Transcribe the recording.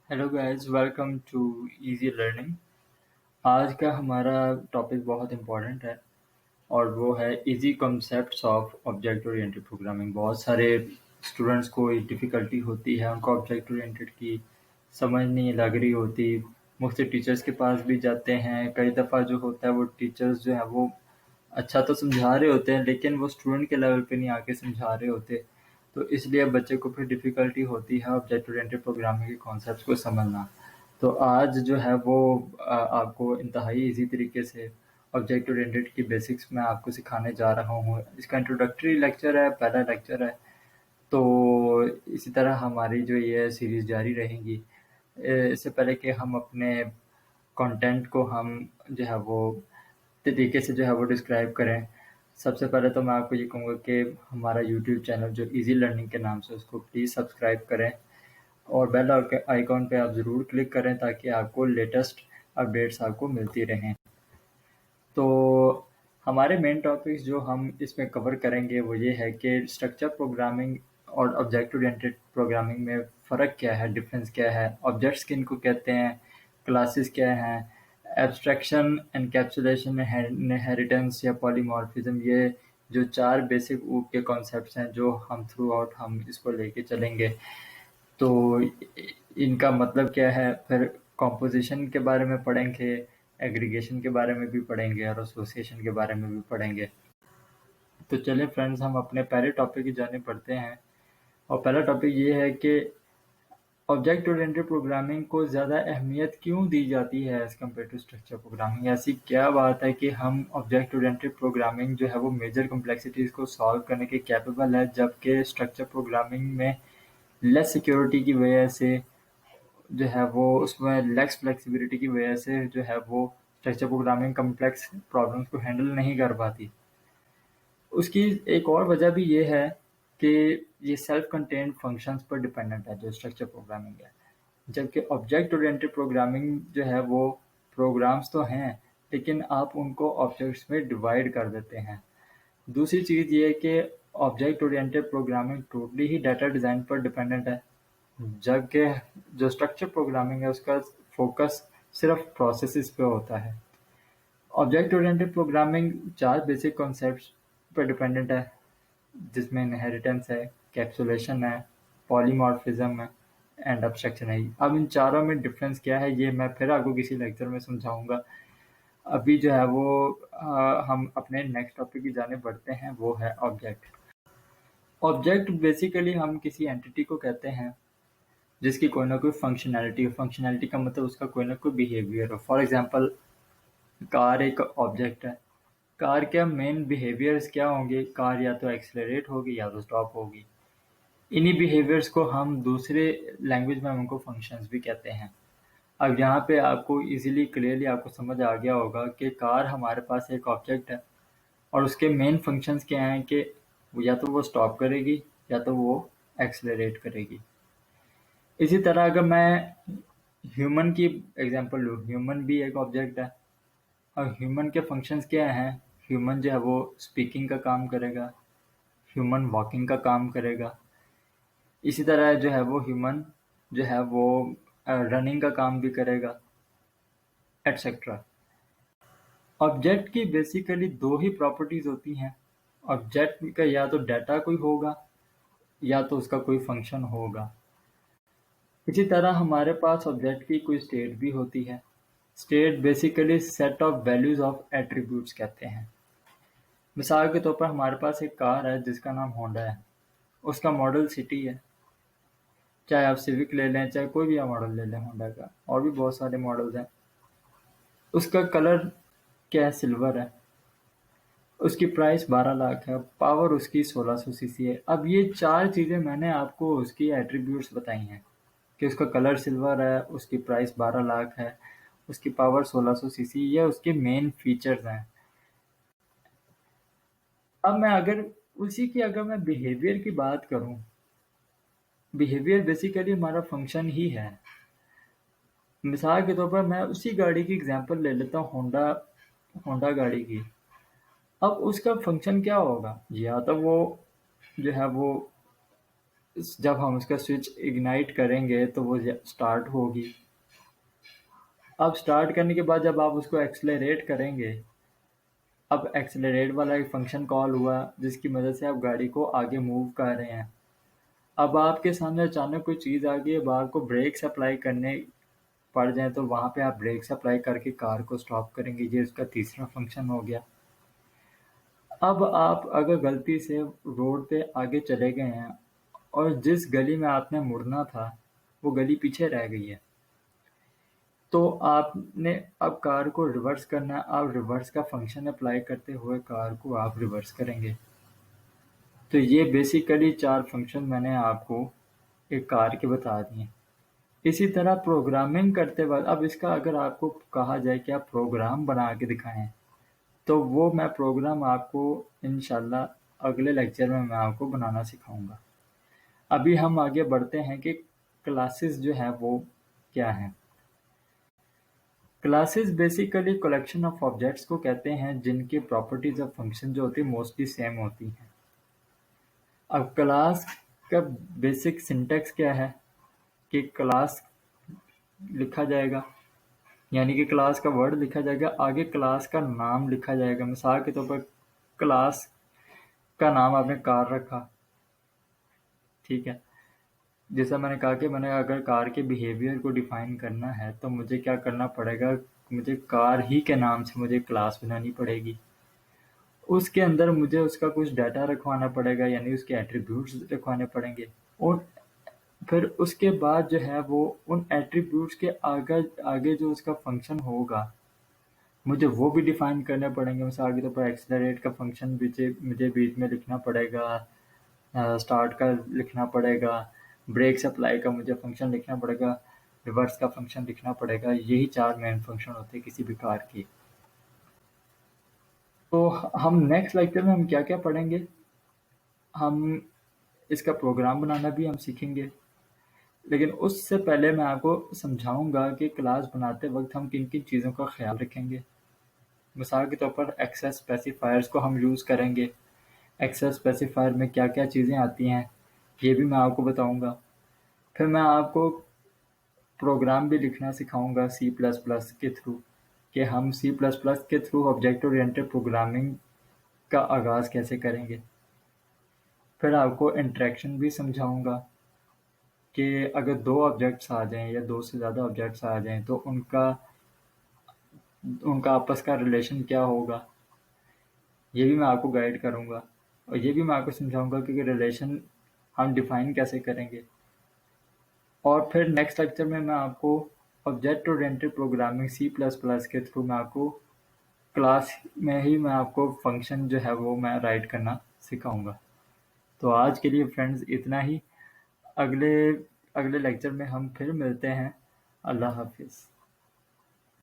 Hello guys, welcome to easy learning. आज का हमारा टॉपिक बहुत इम्पोर्टेंट है और वो है easy concepts of object oriented programming. बहुत सारे स्टूडेंट्स को डिफ़िकल्टी होती है, उनको ऑब्जेक्ट ओरिएंटेड की समझ नहीं लग रही होती। मुख्तलिफ टीचर्स के पास भी जाते हैं। कई दफ़ा जो होता है वो टीचर्स जो है वो अच्छा तो समझा रहे होते हैं लेकिन वो स्टूडेंट के लेवल पे नहीं आके समझा रहे होते। तो इसलिए बच्चे को फिर डिफ़िकल्टी होती है ऑब्जेक्ट ओरिएंटेड प्रोग्रामिंग के कॉन्सेप्ट्स को समझना। तो आज जो है वो आपको इंतहाई ईज़ी तरीके से ऑब्जेक्ट ओरिएंटेड की बेसिक्स मैं आपको सिखाने जा रहा हूँ। इसका इंट्रोडक्टरी लेक्चर है, पहला लेक्चर है। तो इसी तरह हमारी जो ये सीरीज़ जारी रहेंगी। इससे पहले कि हम अपने कंटेंट को हम जो है वो तरीके से जो है वो डिस्क्राइब करें, सबसे पहले तो मैं आपको ये कहूँगा कि हमारा यूट्यूब चैनल जो इजी लर्निंग के नाम से, उसको प्लीज़ सब्सक्राइब करें और बेल आइकॉन पे आप ज़रूर क्लिक करें ताकि आपको लेटेस्ट अपडेट्स आपको मिलती रहें। तो हमारे मेन टॉपिक्स जो हम इसमें कवर करेंगे वो ये है कि स्ट्रक्चर प्रोग्रामिंग और ऑब्जेक्ट ओरिएंटेड प्रोग्रामिंग में फ़र्क क्या है, डिफरेंस क्या है, ऑब्जेक्ट्स किनको कहते हैं, क्लासेस क्या हैं, एब्स्ट्रैक्शन, एनकैप्सुलेशन, इनहेरिटेंस या पॉलीमॉर्फिज्म, ये जो चार बेसिक ऊप के कॉन्सेप्ट्स हैं जो हम थ्रू आउट हम इसको लेके चलेंगे। तो इनका मतलब क्या है, फिर कॉम्पोजिशन के बारे में पढ़ेंगे, एग्रीगेशन के बारे में भी पढ़ेंगे और एसोसिएशन के बारे में भी पढ़ेंगे। तो चलिए फ्रेंड्स, हम अपने पहले टॉपिक की जाने पढ़ते हैं। और पहला टॉपिक ये है कि ऑब्जेक्ट ओरिएंटेड प्रोग्रामिंग को ज़्यादा अहमियत क्यों दी जाती है as compare to structure programming. ऐसी क्या बात है कि हम ऑब्जेक्ट ओरिएंटेड प्रोग्रामिंग जो है वो मेजर कम्प्लेक्सिटीज़ को सॉल्व करने के कैपेबल है, जबकि स्ट्रक्चर प्रोग्रामिंग में लेस सिक्योरिटी की वजह से जो है वो, उसमें लेस फ्लेक्सिबिलिटी की वजह से जो है वो स्ट्रक्चर प्रोग्रामिंग कम्प्लेक्स प्रॉब्लम्स को हैंडल नहीं कर पाती। उसकी एक और वजह भी ये है कि ये सेल्फ कंटेन्ड फंक्शंस पर डिपेंडेंट है जो स्ट्रक्चर प्रोग्रामिंग है, जबकि ऑब्जेक्ट ओरिएंटेड प्रोग्रामिंग जो है वो प्रोग्राम्स तो हैं लेकिन आप उनको ऑब्जेक्ट्स में डिवाइड कर देते हैं। दूसरी चीज़ ये है कि ऑब्जेक्ट ओरिएंटेड प्रोग्रामिंग टोटली ही डाटा डिज़ाइन पर डिपेंडेंट है, जबकि जो स्ट्रक्चर प्रोग्रामिंग है उसका फोकस सिर्फ प्रोसेसेस पे होता है। ऑब्जेक्ट ओरिएंटेड प्रोग्रामिंग चार बेसिक कॉन्सेप्ट्स पर डिपेंडेंट है, जिसमें इनहेरिटेंस है, कैप्सुलेशन है, पॉलीमॉर्फिज्म है एंड एब्स्ट्रैक्शन है। अब इन चारों में डिफरेंस क्या है ये मैं फिर आपको किसी लेक्चर में समझाऊंगा। अभी जो है वो हम अपने नेक्स्ट टॉपिक की जाने बढ़ते हैं, वो है ऑब्जेक्ट। ऑब्जेक्ट बेसिकली हम किसी एंटिटी को कहते हैं जिसकी कोई ना कोई फंक्शनैलिटी हो। फंक्शनैलिटी का मतलब उसका कोई ना कोई बिहेवियर हो। फॉर एग्जांपल, कार एक ऑब्जेक्ट है। कार के मेन बिहेवियर्स क्या होंगे? कार या तो एक्सेलरेट होगी या तो स्टॉप होगी। इन्हीं बिहेवियर्स को हम दूसरे लैंग्वेज में उनको फंक्शंस भी कहते हैं। अब यहाँ पे आपको इजीली क्लियरली आपको समझ आ गया होगा कि कार हमारे पास एक ऑब्जेक्ट है और उसके मेन फंक्शंस क्या हैं कि या तो वो स्टॉप करेगी या तो वो एक्सेलरेट करेगी। इसी तरह अगर मैं ह्यूमन की एग्जांपल लूँ, ह्यूमन भी एक ऑब्जेक्ट है और ह्यूमन के फंक्शंस क्या हैं? ह्यूमन जो है वो स्पीकिंग का काम करेगा, ह्यूमन वॉकिंग का काम करेगा। इसी तरह जो है वो ह्यूमन जो है वो रनिंग का काम भी करेगा, एटसेट्रा। ऑब्जेक्ट की बेसिकली दो ही प्रॉपर्टीज होती हैं। ऑब्जेक्ट का या तो डाटा कोई होगा या तो उसका कोई फंक्शन होगा। इसी तरह हमारे पास ऑब्जेक्ट की कोई स्टेट भी होती है। State basically set of values of attributes कहते हैं। मिसाल के तौर पर हमारे पास एक कार है जिसका नाम होंडा है। उसका मॉडल सिटी है। चाहे आप सिविक ले लें, चाहे कोई भी आप मॉडल ले लें होंडा का, और भी बहुत सारे मॉडल्स हैं। उसका कलर क्या है? सिल्वर है। उसकी प्राइस 12 लाख है। पावर उसकी 1600 सीसी है। अब ये चार चीज़ें मैंने आपको उसकी एट्रीब्यूट्स बताई हैं कि उसका कलर सिल्वर है, उसकी प्राइस 12 लाख है, उसकी पावर 1600 सीसी, ये उसके मेन फीचर्स हैं। अब मैं अगर उसी की अगर मैं बिहेवियर की बात करूं, बिहेवियर बेसिकली हमारा फंक्शन ही है। मिसाल के तौर पर मैं उसी गाड़ी की एग्जांपल ले लेता हूँ, होंडा होंडा गाड़ी की। अब उसका फंक्शन क्या होगा? या तो वो जो है वो जब हम उसका स्विच इग्नाइट करेंगे तो वो स्टार्ट होगी। अब स्टार्ट करने के बाद जब आप उसको एक्सेलरेट करेंगे, अब एक्सेलरेट वाला एक फंक्शन कॉल हुआ जिसकी मदद से आप गाड़ी को आगे मूव कर रहे हैं। अब आपके सामने अचानक कोई चीज़ आ गई, अब आपको ब्रेक्स अप्लाई करने पड़ जाए तो वहाँ पे आप ब्रेक्स अप्लाई करके कार को स्टॉप करेंगे। ये उसका तीसरा फंक्शन हो गया। अब आप अगर गलती से रोड पे आगे चले गए हैं और जिस गली में आपने मुड़ना था वो गली पीछे रह गई है, तो आपने अब कार को रिवर्स करना है। आप रिवर्स का फंक्शन अप्लाई करते हुए कार को आप रिवर्स करेंगे। तो ये बेसिकली 4 फंक्शन मैंने आपको एक कार के बता दिए। इसी तरह प्रोग्रामिंग करते वक़्त अब इसका अगर आपको कहा जाए कि आप प्रोग्राम बना के दिखाएँ, तो वो मैं प्रोग्राम आपको इंशाल्लाह अगले लेक्चर में मैं आपको बनाना सिखाऊँगा। अभी हम आगे बढ़ते हैं कि क्लासेस जो हैं वो क्या हैं। Classes basically collection of objects को कहते हैं जिनकी प्रॉपर्टीज़ ऑफ फंक्शन जो होती है मोस्टली सेम होती हैं। अब क्लास का बेसिक सिंटैक्स क्या है कि क्लास लिखा जाएगा, यानी कि क्लास का वर्ड लिखा जाएगा, आगे क्लास का नाम लिखा जाएगा। मिसाल के तौर पर क्लास का नाम आपने कार रखा, ठीक है। जैसा मैंने कहा कि मैंने अगर कार के बिहेवियर को डिफाइन करना है तो मुझे क्या करना पड़ेगा, मुझे कार ही के नाम से मुझे क्लास बनानी पड़ेगी। उसके अंदर मुझे उसका कुछ डाटा रखवाना पड़ेगा, यानी उसके एट्रीब्यूट्स रखवाने पड़ेंगे। और फिर उसके बाद जो है वो उन एट्रीब्यूट्स के आगे आगे जो उसका फंक्शन होगा मुझे वो भी डिफाइन करने पड़ेंगे। मिसाल के तौर पर एक्सेलरेट का फंक्शन मुझे बीच में लिखना पड़ेगा, स्टार्ट का लिखना पड़ेगा, ब्रेक सप्लाई का मुझे फंक्शन लिखना पड़ेगा, रिवर्स का फंक्शन लिखना पड़ेगा। यही 4 मेन फंक्शन होते हैं किसी भी कार की। तो हम नेक्स्ट लेक्चर में हम क्या-क्या पढ़ेंगे, हम इसका प्रोग्राम बनाना भी हम सीखेंगे। लेकिन उससे पहले मैं आपको समझाऊँगा कि क्लास बनाते वक़्त हम किन-किन चीज़ों का ख़्याल रखेंगे। मिसाल के तौर पर एक्सेस स्पेसिफायर्स को हम यूज़ करेंगे। एक्सेस स्पेसिफायर में क्या-क्या चीज़ें आती हैं, ये भी मैं आपको बताऊँगा। फिर मैं आपको प्रोग्राम भी लिखना सिखाऊँगा सी प्लस प्लस के थ्रू, कि हम सी प्लस प्लस के थ्रू ऑब्जेक्ट ओरिएंटेड प्रोग्रामिंग का आगाज़ कैसे करेंगे। फिर आपको इंटरेक्शन भी समझाऊँगा कि अगर 2 ऑब्जेक्ट्स आ जाएँ या 2 से ज़्यादा ऑब्जेक्ट्स आ जाएँ तो उनका उनका आपस का रिलेशन क्या होगा, ये भी मैं आपको गाइड करूँगा। और ये भी मैं आपको समझाऊँगा कि रिलेशन हम डिफ़ाइन कैसे करेंगे। और फिर नेक्स्ट लेक्चर में मैं आपको object oriented programming C plus plus के थ्रू मैं आपको क्लास में ही मैं आपको फंक्शन जो है वो मैं राइट करना सिखाऊँगा। तो आज के लिए फ्रेंड्स इतना ही। अगले अगले लेक्चर में हम फिर मिलते हैं। अल्लाह हाफ़िज़।